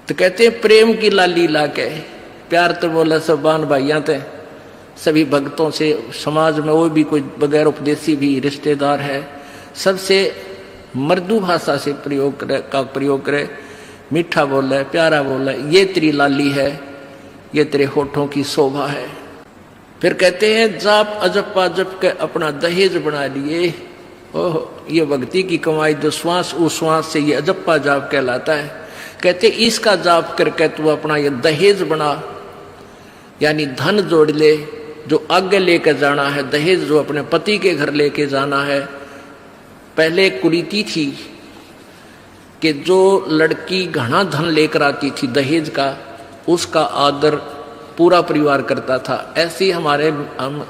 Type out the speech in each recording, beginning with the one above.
तो कहते हैं प्रेम की लाली ला के, प्यार तो बोला सब बान भाइयां थे, सभी भक्तों से, समाज में वो भी कोई बगैर उपदेशी भी रिश्तेदार है, सबसे मृदु भाषा से प्रयोग करे, मीठा बोले, प्यारा बोले, ये तेरी लाली है, ये तेरे होठों की शोभा है। फिर कहते हैं जाप अजप्पा जप के अपना दहेज बना लिए। ओह, ये भक्ति की कमाई जो श्वास उस श्वास से ये अजप्पा जाप कहलाता है। कहते इसका जाप करके तू अपना ये दहेज बना, यानी धन जोड़ ले जो आगे लेकर जाना है, दहेज जो अपने पति के घर लेके जाना है। पहले कुरीति थी कि जो लड़की घना धन लेकर आती थी दहेज का, उसका आदर पूरा परिवार करता था। ऐसे हमारे हम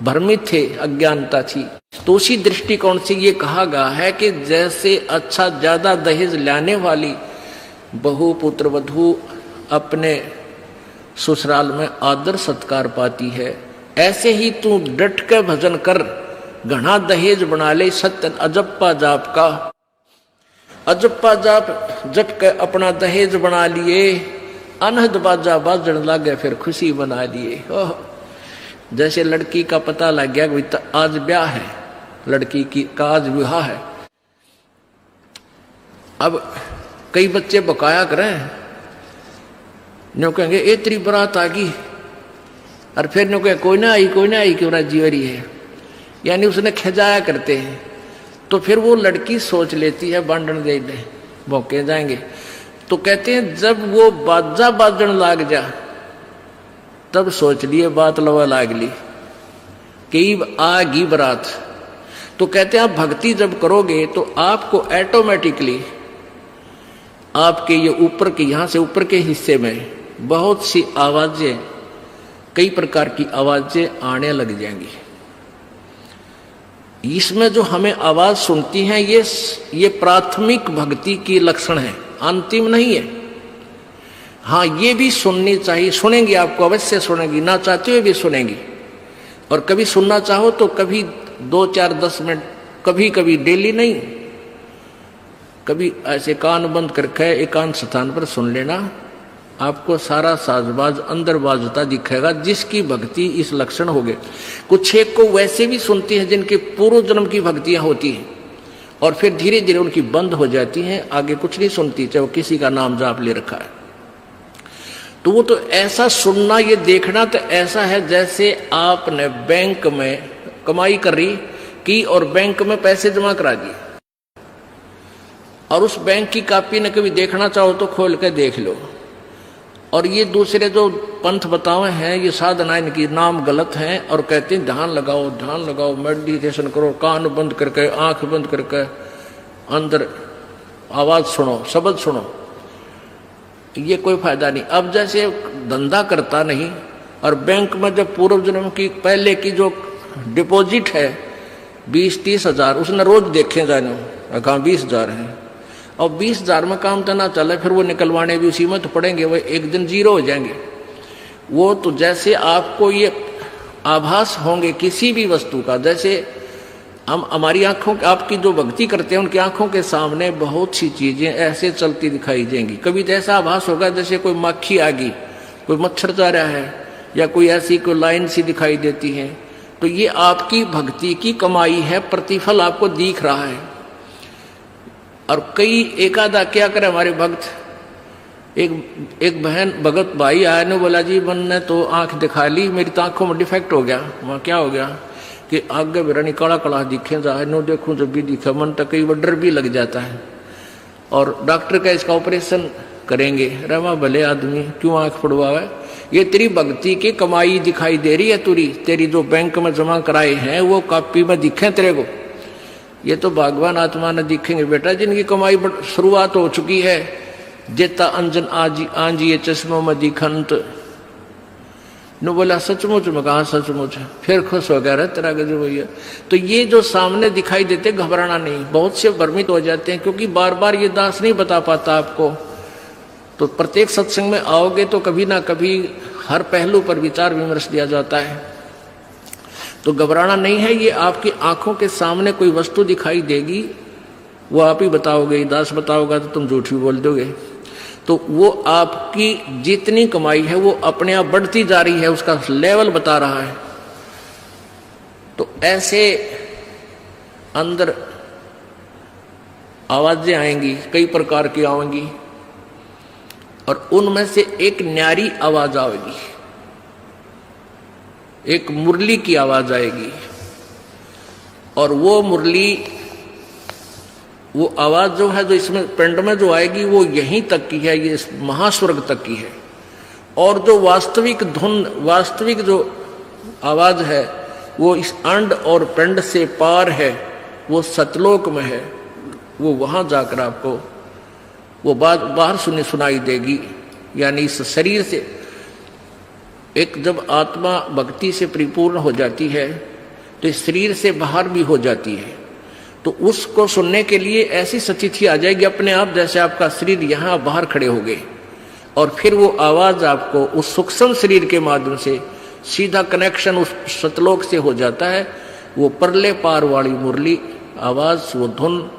भ्रमित थे, अज्ञानता थी। तो उसी दृष्टिकोण से ये कहा गया है कि जैसे अच्छा ज्यादा दहेज लाने वाली बहू पुत्र वधू अपने ससुराल में आदर सत्कार पाती है, ऐसे ही तू डट के भजन कर, घना दहेज बना ले सत्य अजप्पा जाप का। अजप्पा जाप जप के अपना दहेज बना लिए, अनहद बाजा बाजन लागे फिर खुशी बना लिए। ओह, जैसे लड़की का पता लग गया कि आज ब्याह है, लड़की की का आज विवाह है। अब कई बच्चे बकाया करें, न्यू कहेंगे ए तेरी बारात आ गई, और फिर न्यू कहे कोई ना आई क्यों राजी हो रही है, यानी उसने खिजाया करते हैं। तो फिर वो लड़की सोच लेती है बांधन दे दे, मौके जाएंगे। तो कहते हैं जब वो बाजा बाजन लाग जा तब सोच लिए बात लवा लाग ली कि आगी बरात। तो कहते हैं आप भक्ति जब करोगे तो आपको ऑटोमेटिकली आपके ये ऊपर के यहां से ऊपर के हिस्से में बहुत सी आवाजें, कई प्रकार की आवाजें आने लग जाएंगी। इसमें जो हमें आवाज सुनती हैं ये प्राथमिक भक्ति की लक्षण है, अंतिम नहीं है। हाँ, ये भी सुननी चाहिए, सुनेंगी, आपको अवश्य सुनेंगी, ना चाहते हुए भी सुनेंगी। और कभी सुनना चाहो तो कभी 2, 4, 10 मिनट, कभी कभी डेली नहीं, कभी ऐसे कान बंद करके एकांत स्थान पर सुन लेना, आपको सारा साजबाज अंदर बाजता दिखेगा, जिसकी भक्ति इस लक्षण हो गए। कुछ एक को वैसे भी सुनती हैं जिनके पूर्व जन्म की भक्तियां होती हैं और फिर धीरे धीरे उनकी बंद हो जाती हैं, आगे कुछ नहीं सुनती, चाहे वो किसी का नाम जाप ले रखा है। तो वो तो ऐसा सुनना, ये देखना तो ऐसा है जैसे आपने बैंक में कमाई करी की और बैंक में पैसे जमा करा दिए, और उस बैंक की कॉपी ने कभी देखना चाहो तो खोल के देख लो। और ये दूसरे जो पंथ बताए हैं, ये साधना इनकी नाम गलत हैं, और कहते हैं ध्यान लगाओ, मेडिटेशन करो, कान बंद करके, आंख बंद करके, अंदर आवाज सुनो, शब्द सुनो। ये कोई फायदा नहीं। अब जैसे धंधा करता नहीं और बैंक में जब पूर्व जन्म की पहले की जो डिपॉजिट है 20-30 हजार, उसने रोज देखे जाने, कहा 20,000 है, और 20,000 में काम तो ना चले, फिर वो निकलवाने भी उसी में तो पड़ेंगे, वो एक दिन जीरो हो जाएंगे। वो तो जैसे आपको ये आभास होंगे किसी भी वस्तु का, जैसे हम हमारी आंखों, आपकी जो भक्ति करते हैं उनकी आंखों के सामने बहुत सी चीजें ऐसे चलती दिखाई देंगी। कभी तो ऐसा आभास होगा जैसे कोई मक्खी आ गई, कोई मच्छर जा रहा है, या कोई ऐसी कोई लाइन सी दिखाई देती है। तो ये आपकी भक्ति की कमाई है, प्रतिफल आपको दिख रहा है। और कई एकादा क्या करे हमारे भक्त, एक बहन भगत भाई आया ने बोला जी मैंने तो आंख दिखा ली, मेरी तो आंखों में डिफेक्ट हो गया। वहाँ क्या हो गया कि आगे मेरा काला काला दिखे जाए, नो देखूं जब भी दिखा, मन तक कई बार डर भी लग जाता है। और डॉक्टर का इसका ऑपरेशन करेंगे, रमा भले आदमी क्यों आंख पड़वावे, ये तेरी भक्ति की कमाई दिखाई दे रही है, तेरी जो बैंक में जमा कराए हैं वो कॉपी में दिखे तेरे को। ये तो भगवान आत्मा ने दिखेंगे बेटा, जिनकी कमाई शुरुआत हो चुकी है। जेता अंजन आंजी ये चश्मों में दिखंत न बोला सचमुच में, कहा सचमुच, फिर खुश हो गया तेरा गजब भैया। तो ये जो सामने दिखाई देते घबराना नहीं। बहुत से भ्रमित हो जाते हैं क्योंकि बार बार ये दास नहीं बता पाता आपको। तो प्रत्येक सत्संग में आओगे तो कभी ना कभी हर पहलू पर विचार विमर्श दिया जाता है। तो घबराना नहीं है। ये आपकी आंखों के सामने कोई वस्तु दिखाई देगी, वो आप ही बताओगे, दास बताओगा तो तुम झूठ भी बोल दोगे। तो वो आपकी जितनी कमाई है वो अपने आप बढ़ती जा रही है, उसका लेवल बता रहा है। तो ऐसे अंदर आवाजें आएंगी, कई प्रकार की आएंगी, और उनमें से एक न्यारी आवाज आएगी, एक मुरली की आवाज आएगी, और वो मुरली, वो आवाज जो है, जो इसमें पिंड में जो आएगी वो यहीं तक की है, ये महास्वर्ग तक की है। और जो वास्तविक धुन, वास्तविक जो आवाज है वो इस अंड और पिंड से पार है, वो सतलोक में है। वो वहां जाकर आपको वो बात बाहर सुनाई देगी। यानी इस शरीर से एक जब आत्मा भक्ति से परिपूर्ण हो जाती है तो इस शरीर से बाहर भी हो जाती है, तो उसको सुनने के लिए ऐसी स्थिति आ जाएगी अपने आप, जैसे आपका शरीर यहाँ बाहर खड़े हो गए, और फिर वो आवाज आपको उस सूक्ष्म शरीर के माध्यम से सीधा कनेक्शन उस सतलोक से हो जाता है। वो परले पार वाली मुरली आवाज, वो धुन,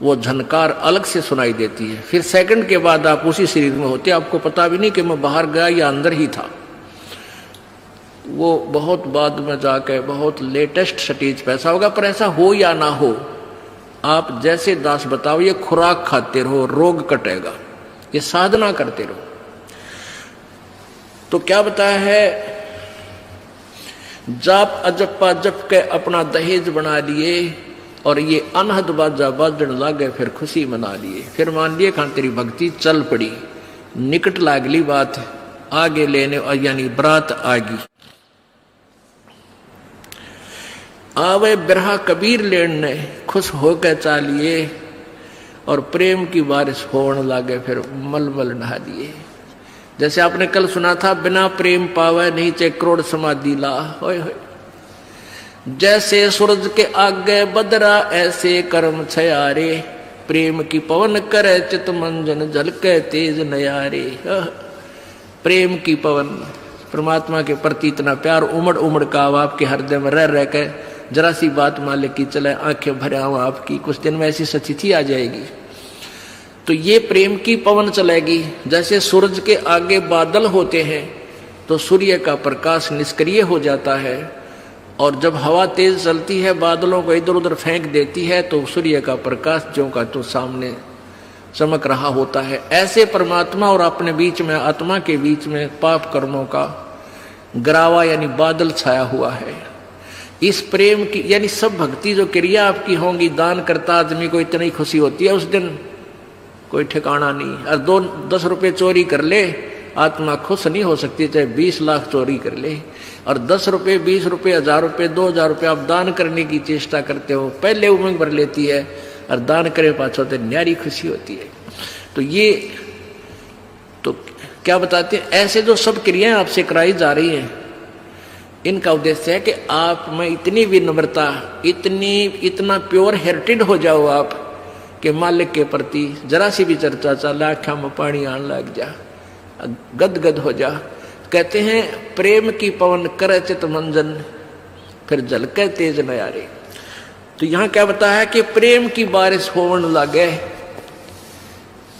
वो झनकार अलग से सुनाई देती है। फिर सेकंड के बाद आप उसी शरीर में होते, आपको पता भी नहीं कि मैं बाहर गया या अंदर ही था। वो बहुत बाद में जाके बहुत लेटेस्ट स्टेज पे ऐसा होगा, पर ऐसा हो या ना हो, आप जैसे दास बताओ, ये खुराक खाते रहो, रोग कटेगा, ये साधना करते रहो। तो क्या बताया है, जाप अजप्पा जप के अपना दहेज बना लिए, और ये अनहद बाजा बाजन लागे, फिर खुशी मना लिए। फिर मान लिए खान तेरी भक्ति चल पड़ी, निकट लागली बात आगे लेने, यानी बरात आगी। आवे बिरहा कबीर लेने, खुश होकर चालिए, और प्रेम की बारिश होने लागे, फिर मलमल नहा लिए। जैसे आपने कल सुना था, बिना प्रेम पावे नहीं चे करोड़ समाधि ला। होय होय। जैसे सूरज के आगे बदरा, ऐसे कर्म छयारे, प्रेम की पवन करे चित मंजन, झलके तेज नयारे। प्रेम की पवन, परमात्मा के प्रति इतना प्यार उमड़ उमड़ का आपके हृदय में रह के, जरा सी बात मालिक की चले, आंखें भरे आऊं आपकी, कुछ दिन में ऐसी स्थिति आ जाएगी। तो ये प्रेम की पवन चलेगी। जैसे सूरज के आगे बादल होते हैं तो सूर्य का प्रकाश निष्क्रिय हो जाता है, और जब हवा तेज चलती है, बादलों को इधर उधर फेंक देती है, तो सूर्य का प्रकाश ज्यों का त्यों सामने चमक रहा होता है। ऐसे परमात्मा और अपने बीच में, आत्मा के बीच में पाप कर्मों का गरावा यानी बादल छाया हुआ है। इस प्रेम की, यानी सब भक्ति जो क्रिया आपकी होंगी, दान करता आदमी को इतनी खुशी होती है उस दिन, कोई ठिकाना नहीं। और 10 रुपये चोरी कर ले, आत्मा खुश नहीं हो सकती, चाहे 20 लाख चोरी कर ले। और 10 रुपये, 20 रुपये, 1000 रुपये, 2000 रुपये आप दान करने की चेष्टा करते हो, पहले उमंग भर लेती है, और दान करे पाछो तो न्यारी खुशी होती है। तो ये तो क्या बताते हैं, ऐसे जो सब क्रियाएं आपसे कराई जा रही हैं, इनका उद्देश्य है कि आप में इतनी विनम्रता, इतना प्योर हेरिटेड हो जाओ आप कि मालिक के प्रति जरा सी भी चर्चा चला, आँखों में पानी आने लग जा, गदगद हो जा। कहते हैं प्रेम की पवन करे चित मंजन, फिर झलके तेज नयारे। तो यहाँ क्या बताया है कि प्रेम की बारिश होने लगे,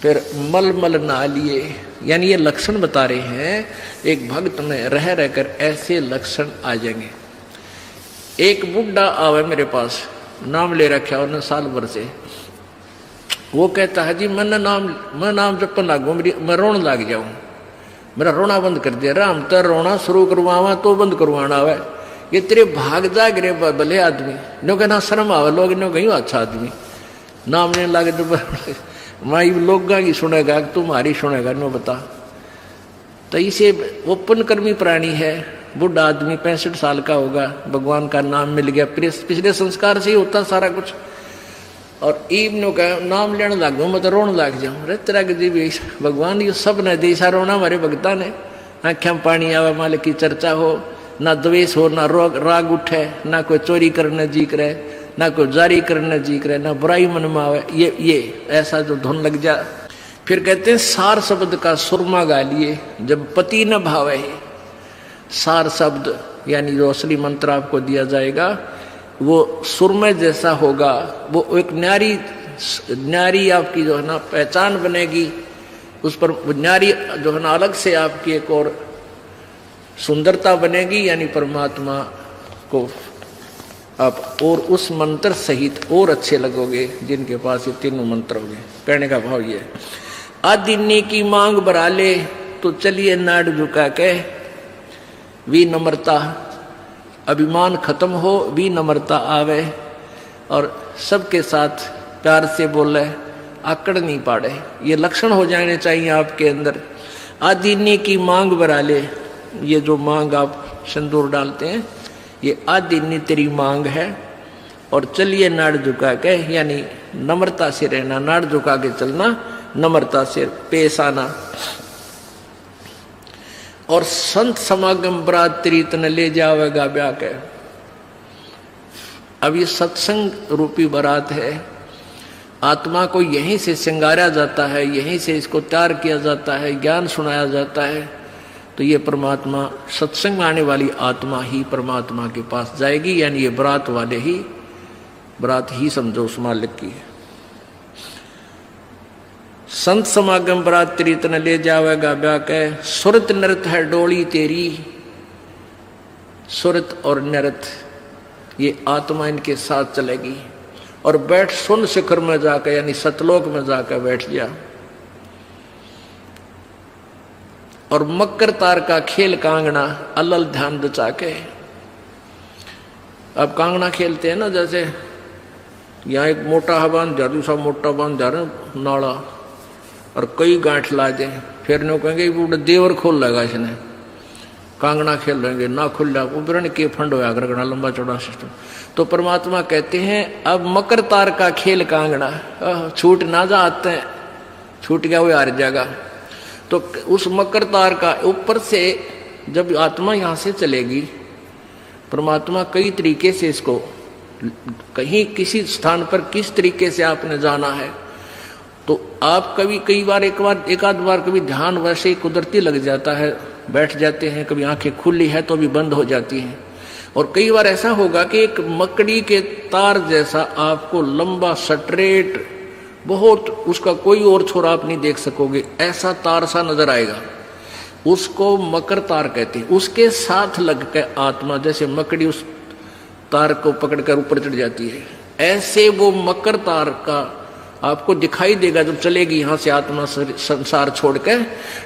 फिर मलमल नहा लिए। यानी ये लक्षण बता रहे हैं, एक भक्त में रह रहकर ऐसे लक्षण आ जाएंगे। एक बुढ़ा आवे मेरे पास, नाम ले रखा उन्होंने साल भर से। वो कहता है जी मैं नाम जपन लागू, मैं रोने लग जाऊं, मेरा रोना बंद कर दिया। राम तो रोना शुरू करवावा तो बंद करवाना आवे, ये तेरे भाग जा गिरे भले आदमी, नो कहना शर्म आवे, लोग नो कहीं अच्छा आदमी नाम नहीं लागे तो माई लोग की सुनेगा, तुम्हारी सुनेगा, नो बता। तो इसे वो पुण्यकर्मी प्राणी है, बुढ़ा आदमी 65 साल का होगा, भगवान का नाम मिल गया, पिछले संस्कार से ही होता सारा कुछ। और ईब का नाम लेने लग जाऊँ, मैं तो रोने लग जाऊँ। अरे तेरा जी भगवान ये सब ने देसा रोना हमारे भगता ने, आँखें में पानी आवे, मालिक की चर्चा हो, ना द्वेष हो, ना राग उठे, ना कोई चोरी करने जी करे, ना कोई जारी करने जी करे, ना बुराई मन में आवे, ये ऐसा जो धुन लग जा। फिर कहते हैं सार शब्द का सुरमा गा लिए, जब पति न भावे। सार शब्द यानी जो असली मंत्र आपको दिया जाएगा वो सुरमे जैसा होगा, वो एक न्यारी आपकी जो है ना पहचान बनेगी, उस पर न्यारी जो है ना अलग से आपकी एक और सुंदरता बनेगी, यानी परमात्मा को आप और उस मंत्र सहित और अच्छे लगोगे जिनके पास ये तीनों मंत्र होंगे। कहने का भाव ये, आदिन्नी की मांग भरा ले तो चलिए नाड़ झुका के, विनम्रता, अभिमान खत्म हो, विनम्रता आवे और सबके साथ प्यार से बोले, आकड़ नहीं पाड़े। ये लक्षण हो जाने चाहिए आपके अंदर। आदिन्नी की मांग भरा ले, ये जो मांग आप सिंदूर डालते हैं ये आदिन्नी तेरी मांग है, और चलिए नाड़ झुका के, यानी नम्रता से रहना, नाड़ झुका के चलना, नम्रता से पेश आना। और संत समागम बरात तेरी तन ले जावेगा ब्याह के। अब ये सत्संग रूपी बारात है, आत्मा को यहीं से श्रृंगारा जाता है, यहीं से इसको तैयार किया जाता है, ज्ञान सुनाया जाता है। तो ये परमात्मा, सत्संग में आने वाली आत्मा ही परमात्मा के पास जाएगी, यानी ये बरात वाले ही, बरात ही समझो उस मालिक की है। संत समागम बरात तेरी तन ले जावेगा ब्याह के, सुरत नृत है डोली तेरी। सुरत और नृत ये आत्मा इनके साथ चलेगी, और बैठ सुन शिखर में जाकर, यानी सतलोक में जाकर बैठ जा। और मकर तार का खेल कांगना, अलल ध्यान दचा के। अब कांगना खेलते हैं ना, जैसे यहाँ एक मोटा हवान जा, दूसरा मोटा बांध जा रहे नाला, और कई गांठ ला दे, फिर नो कहेंगे वो देवर खोल लगा इसने, कांगना खेल रहेंगे ना खुल जा, उबरण के फंड होया करना, लंबा चौड़ा सिस्टम। तो परमात्मा कहते हैं अब मकर तार का खेल कांगना, छूट ना जा आते हैं, छूट गया वो हार जाएगा। तो उस मकर तार का ऊपर से जब आत्मा यहाँ से चलेगी, परमात्मा कई तरीके से इसको, कहीं किसी स्थान पर किस तरीके से आपने जाना है, तो आप कभी कई बार एक आध बार कभी ध्यान वैसे ही कुदरती लग जाता है, बैठ जाते हैं, कभी आंखें खुली है तो भी बंद हो जाती हैं। और कई बार ऐसा होगा कि एक मकड़ी के तार जैसा आपको लंबा स्ट्रेट, बहुत, उसका कोई और छोर आप नहीं देख सकोगे, ऐसा तार सा नजर आएगा, उसको मकर तार कहते हैं। उसके साथ लग के आत्मा, जैसे मकड़ी उस तार को पकड़कर ऊपर चढ़ जाती है, ऐसे वो मकर तार का आपको दिखाई देगा जब चलेगी यहाँ से आत्मा संसार छोड़ के।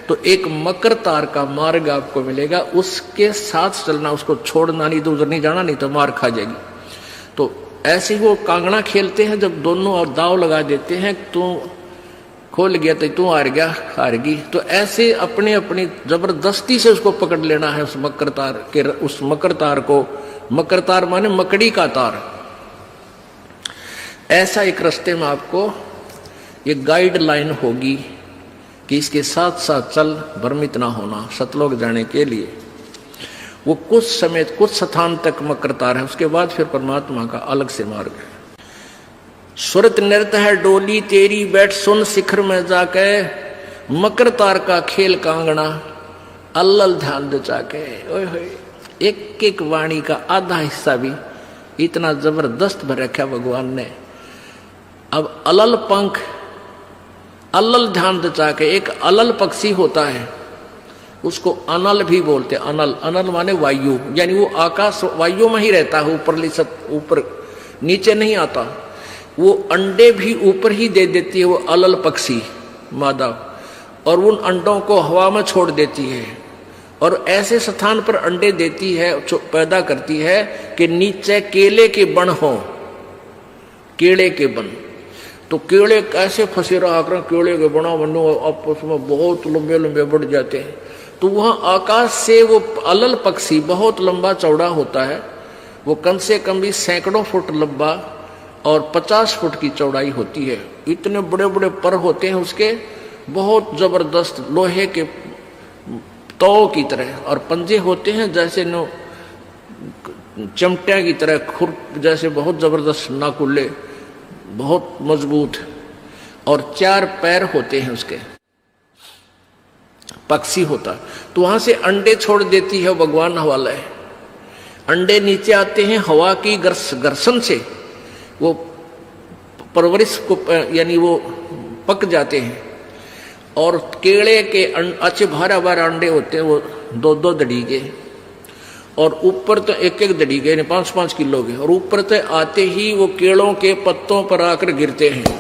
तो एक मकर तार का मार्ग आपको मिलेगा, उसके साथ चलना, उसको छोड़ना नहीं, तो उधर नहीं जाना, नहीं तो मार खा जाएगी। तो ऐसे ही वो कांगड़ा खेलते हैं, जब दोनों और दाव लगा देते हैं, तू खोल गया तो तू हार गया, हारगी। तो ऐसे अपने अपनी जबरदस्ती से उसको पकड़ लेना है, उस मकर तार के, उस मकर तार को। मकर तार माने मकड़ी का तार। ऐसा एक रास्ते में आपको ये गाइडलाइन होगी कि इसके साथ साथ चल, भ्रमित ना होना, सतलोक जाने के लिए। वो कुछ समय, कुछ स्थान तक मकर तार है, उसके बाद फिर परमात्मा का अलग से मार्ग है। सुरत नृत्य है डोली तेरी, बैठ सुन शिखर में जाके, मकर तार का खेल कांगना, अल्लल ध्यान दे जाके। ओए होए, एक एक वाणी का आधा हिस्सा भी इतना जबरदस्त भर रखा भगवान ने। अब अलल पंख, अल्लल ध्यान दचा के, एक अलल पक्षी होता है, उसको अनल भी बोलते हैं। अनल, अनल माने वायु, यानी वो आकाश वायु में ही रहता है, ऊपर नीचे नहीं आता। वो अंडे भी ऊपर ही दे देती है वो अलल पक्षी मादा, और उन अंडों को हवा में छोड़ देती है, और ऐसे स्थान पर अंडे देती है, पैदा करती है कि नीचे केले के बन हो, केले के बन। तो केले कैसे फंसे रहा कर, केले के बना बनो आपस में बहुत लंबे लंबे बढ़ जाते हैं। तो वहाँ आकाश से वो अलल पक्षी बहुत लंबा चौड़ा होता है, वो कम से कम भी सैकड़ों फुट लंबा और 50 फुट की चौड़ाई होती है। इतने बड़े बड़े पर होते हैं उसके, बहुत जबरदस्त लोहे के तौ की तरह, और पंजे होते हैं जैसे नो चमटिया की तरह, खुर जैसे बहुत जबरदस्त नाकुल्ले, बहुत मजबूत, और 4 पैर होते हैं उसके, पक्षी होता। तो वहां से अंडे छोड़ देती है भगवान वाला है। अंडे नीचे आते हैं हवा की घर्षण से, वो परवरिश को, यानी वो पक जाते हैं, और केले के अच्छे भारा भारा अंडे होते हैं, वो 2-2 दड़ी के, और ऊपर तो 1-1 दड़ी के, 5-5 किलो के, और ऊपर से आते ही वो केलों के पत्तों पर आकर गिरते हैं।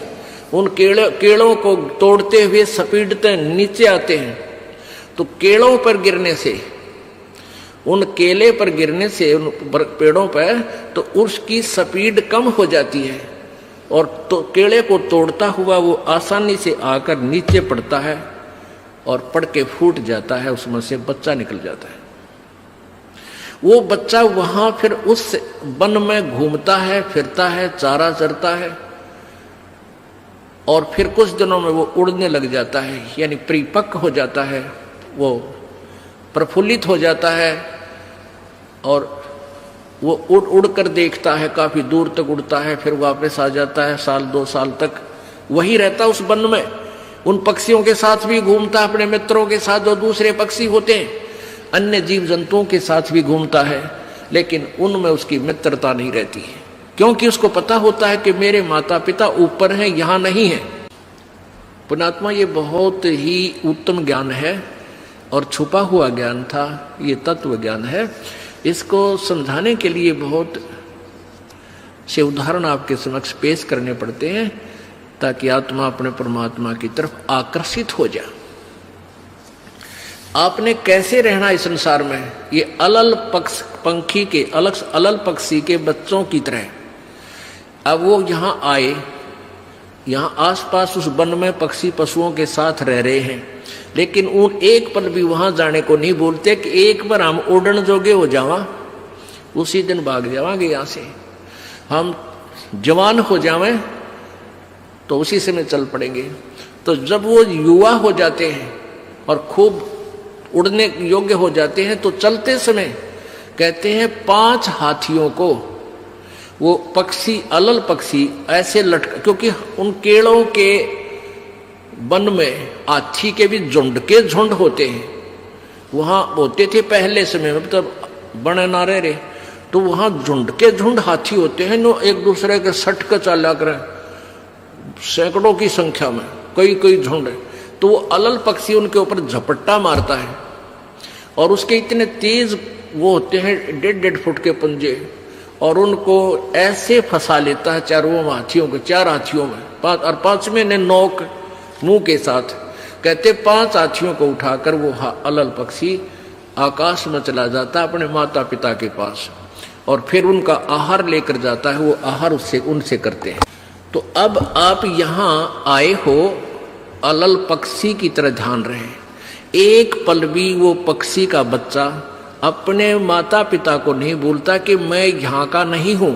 उन केलों को तोड़ते हुए सपीटते नीचे आते हैं। तो केलों पर गिरने से, उन केले पर गिरने से, उन पेड़ों पर, तो उसकी स्पीड कम हो जाती है और तो केले को तोड़ता हुआ वो आसानी से आकर नीचे पड़ता है और पड़ के फूट जाता है, उसमें से बच्चा निकल जाता है। वो बच्चा वहां फिर उस वन में घूमता है, फिरता है, चारा चरता है, और फिर कुछ दिनों में वो उड़ने लग जाता है, यानी परिपक्व हो जाता है, वो प्रफुल्लित हो जाता है, और वो उड़ उड़ कर देखता है, काफी दूर तक उड़ता है, फिर वापस आ जाता है, 1-2 साल तक वही रहता उस वन में। उन पक्षियों के साथ भी घूमता, अपने मित्रों के साथ जो दूसरे पक्षी होते हैं, अन्य जीव जंतुओं के साथ भी घूमता है, लेकिन उनमें उसकी मित्रता नहीं रहती है, क्योंकि उसको पता होता है कि मेरे माता पिता ऊपर हैं, यहां नहीं है। पुण्यात्मा, ये बहुत ही उत्तम ज्ञान है और छुपा हुआ ज्ञान था, ये तत्व ज्ञान है। इसको समझाने के लिए बहुत से उदाहरण आपके समक्ष पेश करने पड़ते हैं, ताकि आत्मा अपने परमात्मा की तरफ आकर्षित हो जाए। आपने कैसे रहना इस संसार में, ये अलल पंखी के, अलल पक्षी के बच्चों की तरह। अब वो यहां आए, यहां आसपास उस वन में पक्षी पशुओं के साथ रह रहे हैं, लेकिन उन एक पल भी वहां जाने को नहीं बोलते कि एक बार हम उड़न जोगे हो जावा, उसी दिन भाग जावांगे यहां से, हम जवान हो जावें तो उसी समय चल पड़ेंगे। तो जब वो युवा हो जाते हैं और खूब उड़ने योग्य हो जाते हैं, तो चलते समय कहते हैं 5 हाथियों को वो पक्षी, अलल पक्षी ऐसे लटका, क्योंकि उन केलों के वन में हाथी के भी झुंड के झुंड होते हैं, वहां होते थे पहले समय में, तब बने ना रहे, तो वहां झुंड के झुंड हाथी होते हैं, नो एक दूसरे के सट के चाला करें, सैकड़ों की संख्या में, कई झुंड है। तो वो अलल पक्षी उनके ऊपर झपट्टा मारता है, और उसके इतने तेज वो होते हैं 1.5 फुट के पंजे, और उनको ऐसे फंसा लेता है चारों हाथियों के, 4 हाथियों में, 5 और 5वें ने नोक मुंह के साथ। कहते 5 हाथियों को उठाकर वो अलल पक्षी आकाश में चला जाता अपने माता पिता के पास, और फिर उनका आहार लेकर जाता है, वो आहार उससे उनसे करते हैं। तो अब आप यहाँ आए हो अलल पक्षी की तरह ध्यान रहे, एक पल भी वो पक्षी का बच्चा अपने माता पिता को नहीं बोलता कि मैं यहाँ का नहीं हूँ,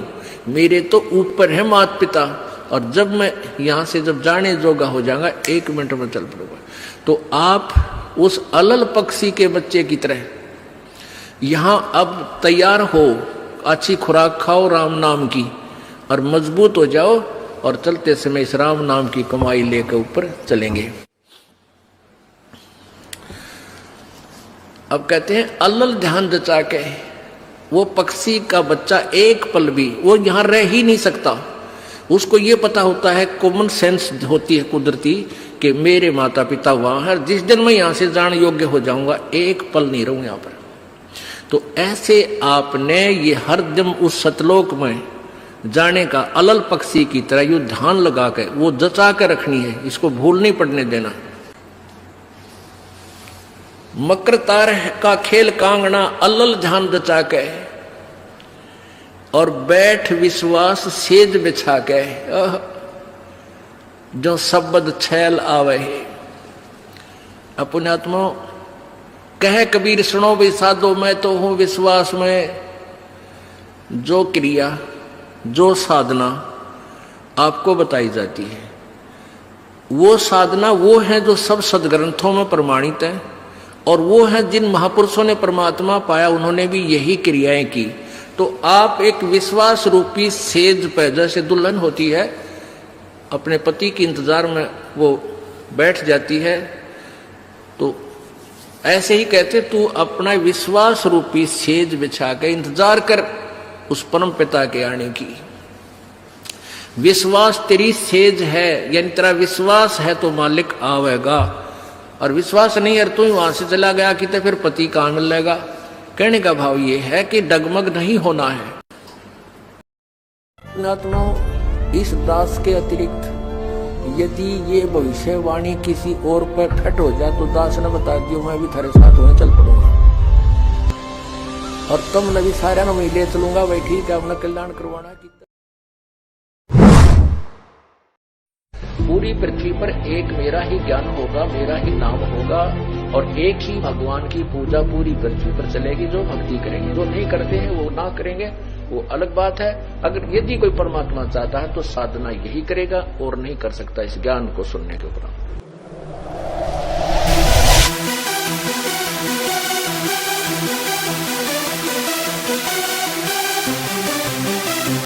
मेरे तो ऊपर है माता पिता, और जब मैं यहाँ से जब जाने जोगा हो जाऊंगा 1 मिनट में चल पड़ूंगा। तो आप उस अलल पक्षी के बच्चे की तरह यहाँ अब तैयार हो, अच्छी खुराक खाओ राम नाम की, और मजबूत हो जाओ, और चलते समय इस राम नाम की कमाई लेकर ऊपर चलेंगे। अब कहते हैं अलल ध्यान जचा के वो पक्षी का बच्चा एक पल भी वो यहां रह ही नहीं सकता। उसको ये पता होता है, कॉमन सेंस होती है कुदरती, कि मेरे माता पिता वहां है, जिस दिन मैं यहां से जाने योग्य हो जाऊंगा एक पल नहीं रहूं यहां पर। तो ऐसे आपने ये हर दिन उस सतलोक में जाने का अलल पक्षी की तरह यू ध्यान लगा के वो जचा कर रखनी है, इसको भूल नहीं पड़ने देना। मकर तार का खेल कांगना अलल ध्यान जचा के, और बैठ विश्वास सेज बिछा के, जो शब्द छैल आवे है। अपने आत्मा कह कबीर सुनो भी साधो, मैं तो हूं विश्वास में। जो क्रिया जो साधना आपको बताई जाती है, वो साधना वो है जो सब सदग्रंथों में प्रमाणित है, और वो है जिन महापुरुषों ने परमात्मा पाया उन्होंने भी यही क्रियाएं की। तो आप एक विश्वास रूपी सेज पे, जैसे दुल्हन होती है अपने पति के इंतजार में वो बैठ जाती है, तो ऐसे ही कहते तू अपना विश्वास रूपी सेज बिछा के इंतजार कर उस परम पिता के आने की। विश्वास तेरी सेज है, यानी तेरा विश्वास है तो मालिक आवेगा। और विश्वास नहीं है तू ही वहां से चला गया कि तो फिर पति कहां मिलेगा। कहने का भाव ये है कि डगमग नहीं होना है। इस दास के अतिरिक्त यदि ये भविष्यवाणी किसी और पर फट हो जाए तो दास ने बता दियो मैं भी थारे साथ होने चल पड़ूंगा और तुम नबी सारा मैं ले चलूंगा। भाई ठीक है, अपना कल्याण करवाना। पूरी पृथ्वी पर एक मेरा ही ज्ञान होगा, मेरा ही नाम होगा और एक ही भगवान की पूजा पूरी पृथ्वी पर चलेगी। जो भक्ति करेंगे, जो नहीं करते हैं वो ना करेंगे, वो अलग बात है। अगर यदि कोई परमात्मा चाहता है तो साधना यही करेगा और नहीं कर सकता इस ज्ञान को सुनने के उपरांत।